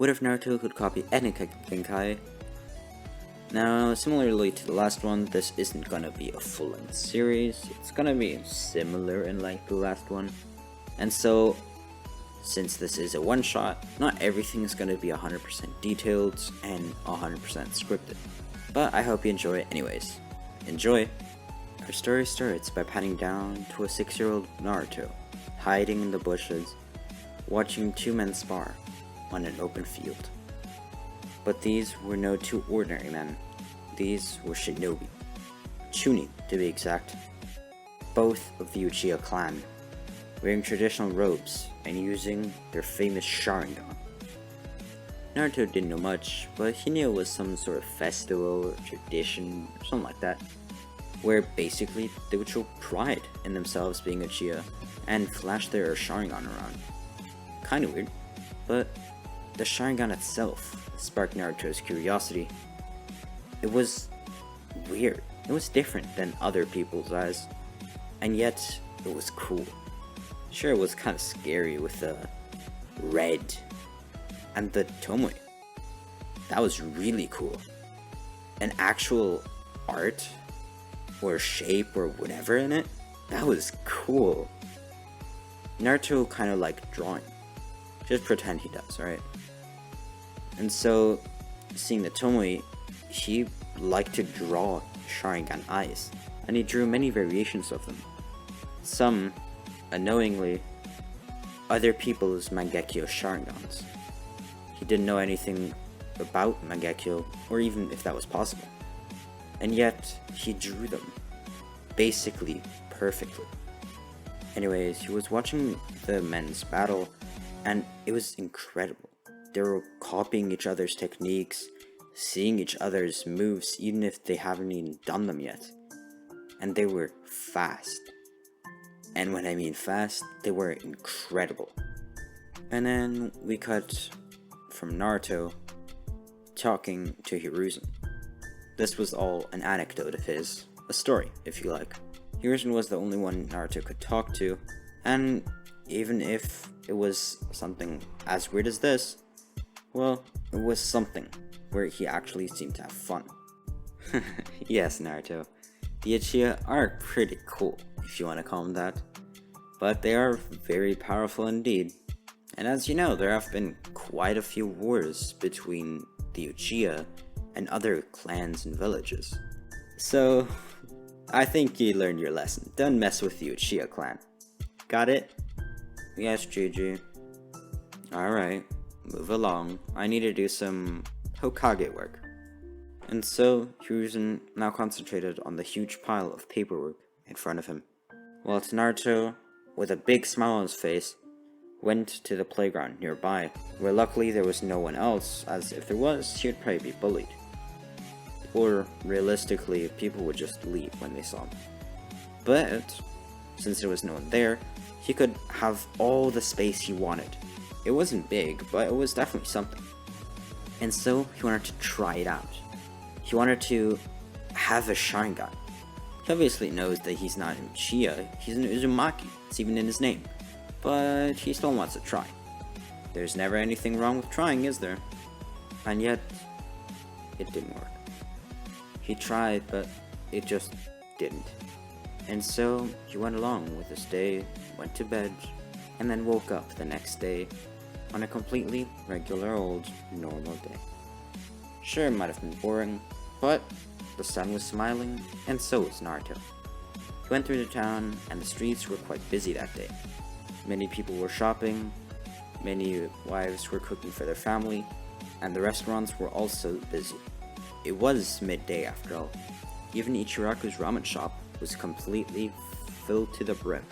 What if Naruto could copy any genkai? Now, similarly to the last one, this isn't gonna be a full-length series. It's gonna be similar in length to the last one. And so, since this is a one-shot, not everything is gonna be 100% detailed and 100% scripted. But I hope you enjoy it anyways. Enjoy! Our story starts by panning down to a 6-year-old Naruto, hiding in the bushes, watching two men spar on an open field. But these were no two ordinary men. These were shinobi. Chunin, to be exact. Both of the Uchiha clan, wearing traditional robes and using their famous Sharingan. Naruto didn't know much, but he knew it was some sort of festival or tradition or something like that, where basically they would show pride in themselves being Uchiha and flash their Sharingan around. Kinda weird, but the Sharingan itself sparked Naruto's curiosity. It was weird. It was different than other people's eyes, and yet it was cool. Sure, it was kind of scary with the red and the tomoe. That was really cool. An actual art or shape or whatever in it, that was cool. Naruto kind of liked drawing. Just pretend he does, right? And so, seeing the tomoe, he liked to draw Sharingan eyes, and he drew many variations of them. Some, unknowingly, other people's Mangekyo Sharingans. He didn't know anything about Mangekyo, or even if that was possible. And yet, he drew them, basically perfectly. Anyways, he was watching the men's battle, and it was incredible. They were copying each other's techniques, seeing each other's moves even if they haven't even done them yet. And they were fast. And when I mean fast, they were incredible. And then we cut from Naruto talking to Hiruzen. This was all an anecdote of his, a story if you like. Hiruzen was the only one Naruto could talk to, and even if it was something as weird as this, well, it was something where he actually seemed to have fun. Yes, Naruto. The Uchiha are pretty cool, if you want to call them that. But they are very powerful indeed. And as you know, there have been quite a few wars between the Uchiha and other clans and villages. So, I think you learned your lesson. Don't mess with the Uchiha clan. Got it? Yes, Juju. Alright. Move along. I need to do some Hokage work. And so, Hiruzen now concentrated on the huge pile of paperwork in front of him, while Naruto, with a big smile on his face, went to the playground nearby, where luckily there was no one else, as if there was, he would probably be bullied. Or, realistically, people would just leave when they saw him. But, since there was no one there, he could have all the space he wanted. It wasn't big, but it was definitely something. And so, he wanted to try it out. He wanted to have a Sharingan. He obviously knows that he's not an Uchiha, he's an Uzumaki, it's even in his name. But he still wants to try. There's never anything wrong with trying, is there? And yet, it didn't work. He tried, but it just didn't. And so, he went along with his day, went to bed, and then woke up the next day on a completely regular old normal day. Sure, it might have been boring, but the sun was smiling, and so was Naruto. He went through the town, and the streets were quite busy that day. Many people were shopping, many wives were cooking for their family, and the restaurants were also busy. It was midday after all. Even Ichiraku's ramen shop was completely filled to the brim,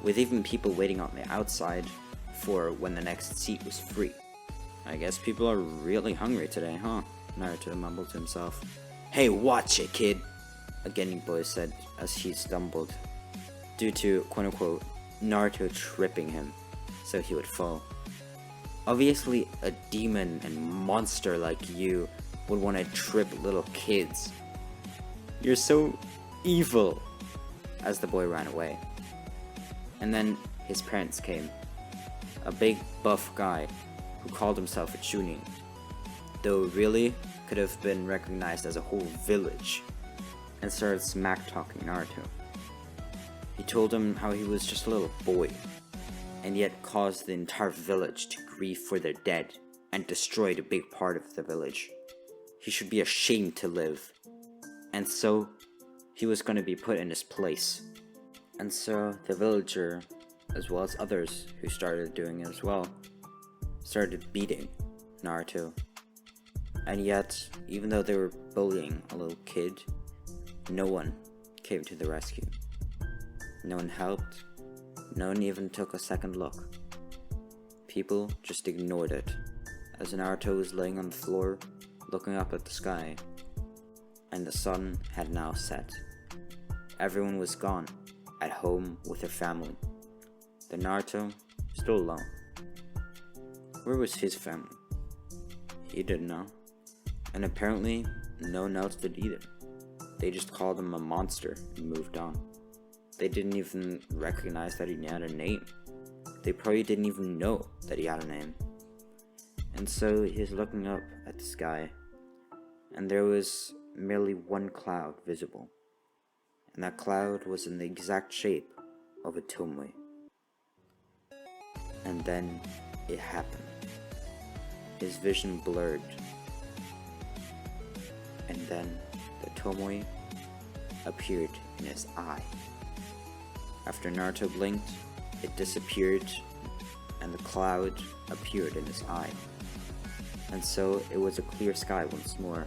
with even people waiting on the outside for when the next seat was free. I guess people are really hungry today, huh? Naruto mumbled to himself. Hey, watch it, kid! A genin boy said as he stumbled, due to, quote-unquote, Naruto tripping him, so he would fall. Obviously, a demon and monster like you would want to trip little kids. You're so evil! As the boy ran away. And then his parents came. A big, buff guy who called himself a Chunin, though really could have been recognized as a whole village, and started smack-talking Naruto. He told him how he was just a little boy, and yet caused the entire village to grieve for their dead, and destroyed a big part of the village. He should be ashamed to live. And so, he was going to be put in his place. And so, the villager, as well as others who started doing it as well, started beating Naruto. And yet, even though they were bullying a little kid, no one came to the rescue. No one helped. No one even took a second look. People just ignored it, as Naruto was laying on the floor, looking up at the sky, and the sun had now set. Everyone was gone, at home with their family. The Naruto, still alone. Where was his family? He didn't know. And apparently, no one else did either. They just called him a monster and moved on. They didn't even recognize that he had a name. They probably didn't even know that he had a name. And so he's looking up at the sky, and there was merely one cloud visible. And that cloud was in the exact shape of a tomoe. And then it happened. His vision blurred. And then the tomoe appeared in his eye. After Naruto blinked, it disappeared, and the cloud appeared in his eye. And so it was a clear sky once more,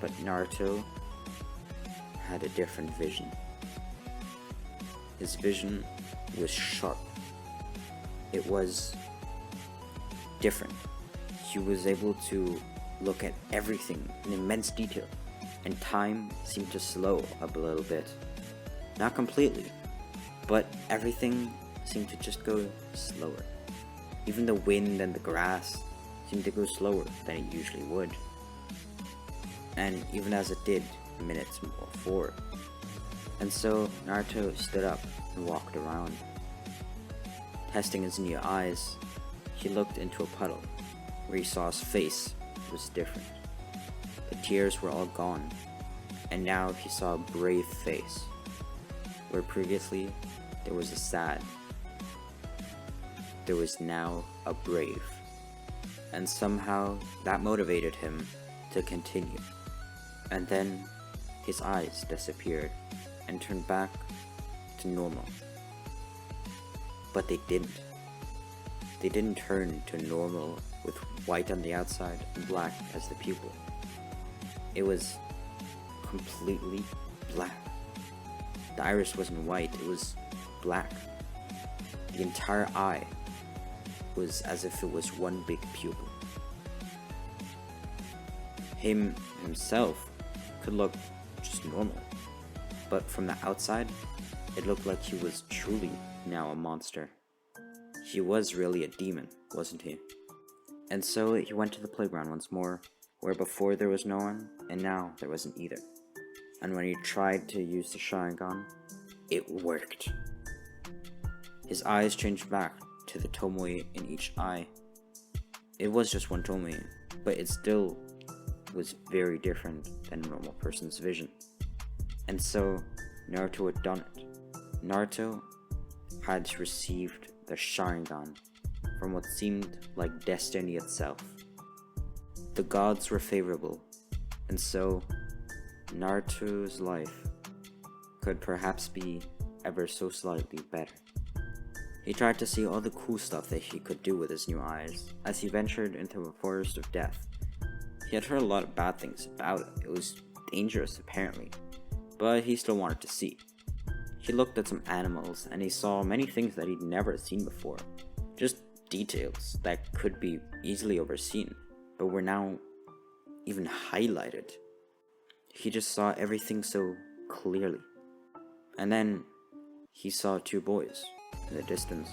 but Naruto had a different vision. His vision was sharp. It was different. He was able to look at everything in immense detail, and time seemed to slow up a little bit. Not completely, but everything seemed to just go slower. Even the wind and the grass seemed to go slower than it usually would. And even as it did minutes before. And so Naruto stood up and walked around. Testing his new eyes, he looked into a puddle where he saw his face was different. The tears were all gone, and now he saw a brave face, where previously there was a sad. There was now a brave, and somehow that motivated him to continue. And then his eyes disappeared and turned back to normal. But they didn't. They didn't turn to normal with white on the outside and black as the pupil. It was completely black. The iris wasn't white, it was black. The entire eye was as if it was one big pupil. Himself could look just normal, but from the outside, it looked like he was truly now a monster. He was really a demon, wasn't he? And so he went to the playground once more, where before there was no one, and now there wasn't either. And when he tried to use the Sharingan, it worked. His eyes changed back to the tomoe in each eye. It was just one tomoe, but it still was very different than a normal person's vision. And so Naruto had done it. Naruto had received the Sharingan from what seemed like destiny itself. The gods were favorable, and so Naruto's life could perhaps be ever so slightly better. He tried to see all the cool stuff that he could do with his new eyes as he ventured into a forest of death. He had heard a lot of bad things about it. It was dangerous apparently, but he still wanted to see. He looked at some animals and he saw many things that he'd never seen before. Just details that could be easily overseen, but were now even highlighted. He just saw everything so clearly. And then he saw two boys in the distance,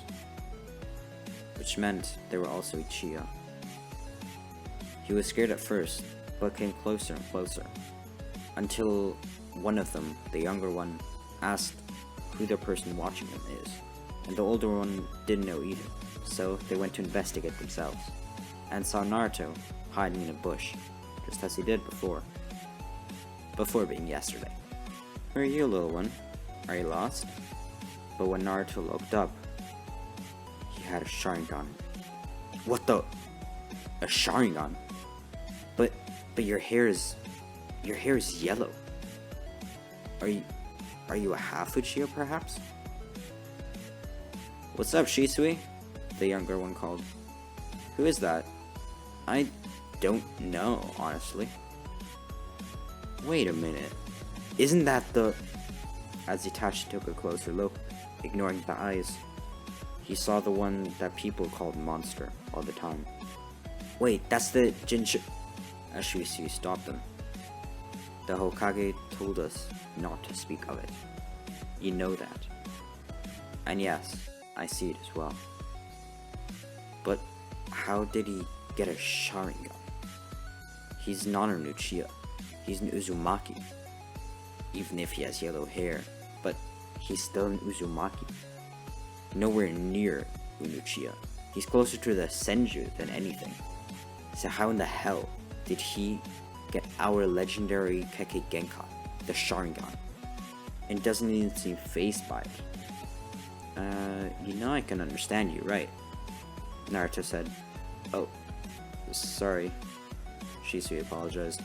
which meant they were also Uchiha. He was scared at first, but came closer and closer, until one of them, the younger one, asked who the person watching them is, and the older one didn't know either, so they went to investigate themselves. and saw Naruto hiding in a bush, just as he did before being yesterday. Where are you, little one? Are you lost? But when Naruto looked up, he had a Sharingan. What the? A Sharingan? But your hair is yellow. Are you a half Uchiha perhaps? What's up, Shisui? The younger one called. Who is that? I don't know, honestly. Wait a minute. Isn't that the... As Itachi took a closer look, ignoring the eyes, he saw the one that people called Monster all the time. Wait, that's the Jinshu... As Shisui stopped them. The Hokage told us not to speak of it. You know that. And yes, I see it as well. But how did he get a Sharingan? He's not an Uchiha. He's an Uzumaki. Even if he has yellow hair, but he's still an Uzumaki. Nowhere near an Uchiha. He's closer to the Senju than anything. So how in the hell did he get our legendary kekkei genkai, the Sharingan? And doesn't even seem fazed by it. You know I can understand you, right? Naruto said. Oh, sorry. Shisui apologized.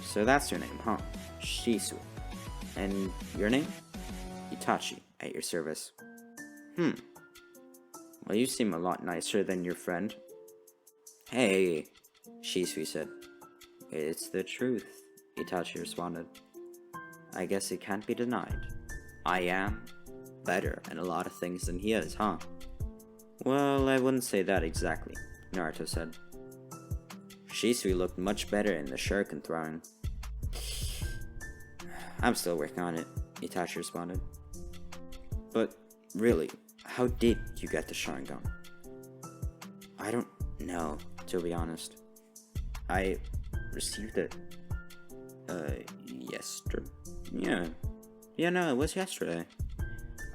So that's your name, huh? Shisui. And your name? Itachi, at your service. Well, you seem a lot nicer than your friend. Hey, Shisui said. It's the truth, Itachi responded. I guess it can't be denied. I am better at a lot of things than he is, huh? Well, I wouldn't say that exactly, Naruto said. Shisui looked much better in the shuriken throwing. I'm still working on it, Itachi responded. But really, how did you get the Sharingan? I don't know, to be honest. I received it, yesterday. Yeah, no, it was yesterday.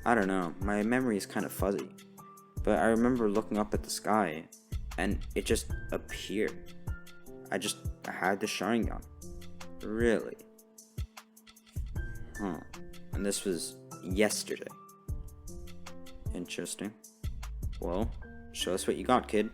I don't know, my memory is kind of fuzzy. But I remember looking up at the sky, and it just appeared. I had the Sharingan. Really? Huh. And this was yesterday. Interesting. Well, show us what you got, kid.